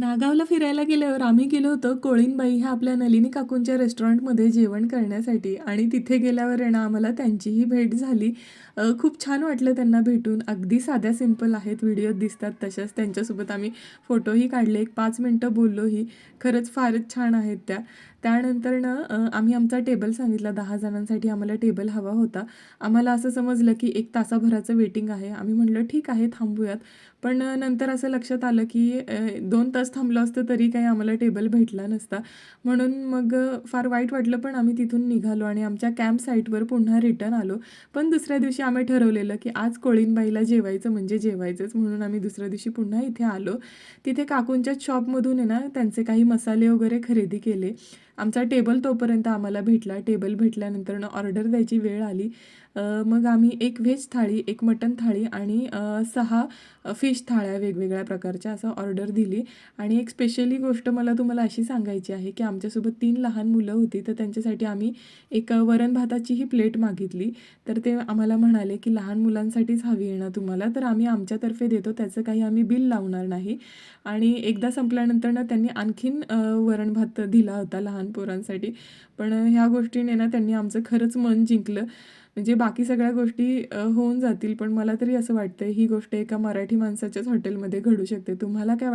नागावला फिरायला गेल्यावर आम्ही गेलो होतो कोळीनबाई ह्या आपल्या नलिनी काकूंच्या रेस्टॉरंटमध्ये जेवण करण्यासाठी आणि तिथे गेल्यावर आहे ना आम्हाला त्यांचीही भेट झाली. खूप छान वाटलं त्यांना भेटून. अगदी साध्या सिंपल आहेत, व्हिडिओत दिसतात तशाच. त्यांच्यासोबत आम्ही फोटोही काढले, एक 5 मिनटं बोललोही. खरंच फारच छान आहेत त्या. त्यानंतर ना आम्ही आमचा टेबल सांगितला, 10 जणांसाठी आम्हाला टेबल हवा होता. आम्हाला असं समजलं की 1 तासाभराचं वेटिंग आहे. आम्ही म्हटलं ठीक आहे थांबूयात. पण नंतर असं लक्षात आलं की 2 तास थांबलो असतं तरी काही आम्हाला टेबल भेटला नसता. म्हणून मग फार वाईट वाटलं, पण आम्ही तिथून निघालो आणि आमच्या कॅम्प साईटवर पुन्हा रिटर्न आलो. पण दुसऱ्या दिवशी आम्ही ठरवलेलं की आज कोळीनबाईला जेवायचं म्हणजे जेवायचंच, म्हणून आम्ही दुसऱ्या दिवशी पुन्हा इथे आलो. तिथे काकूंच्याच शॉपमधून आहे ना त्यांचे काही मसाले वगैरे खरेदी केले. आमचा टेबल तोपर्यंत आम्हाला भेटला. टेबल भेटल्यानंतर ऑर्डर द्यायची वेळ आली. मग आम्ही एक व्हेज थाळी, एक मटण थाळी आणि 6 फिश थाळ्या वेगवेगळ्या प्रकारच्या असं ऑर्डर दिली. आणि एक स्पेशली गोष्ट मला तुम्हाला अशी सांगायची आहे की आमच्यासोबत 3 लहान मुलं होती, तर त्यांच्यासाठी आम्ही एक वरण भाताचीही प्लेट मागितली. तर ते आम्हाला म्हणाले की लहान मुलांसाठीच हवी आहे ना तुम्हाला, तर आम्ही आमच्यातर्फे देतो, त्याचं काही आम्ही बिल लावणार नाही. आणि एकदा संपल्यानंतर ना त्यांनी आणखीन वरण भात दिला होता लहान पोरांसाठी. पण ह्या गोष्टीने ना त्यांनी आमचं खरंच मन जिंकलं. म्हणजे बाकी सगळ्या गोष्टी होऊन जातील, पण मला तरी असं वाटतं ही गोष्ट एका मराठी माणसाच्याच हॉटेलमध्ये घडू शकते. तुम्हाला काय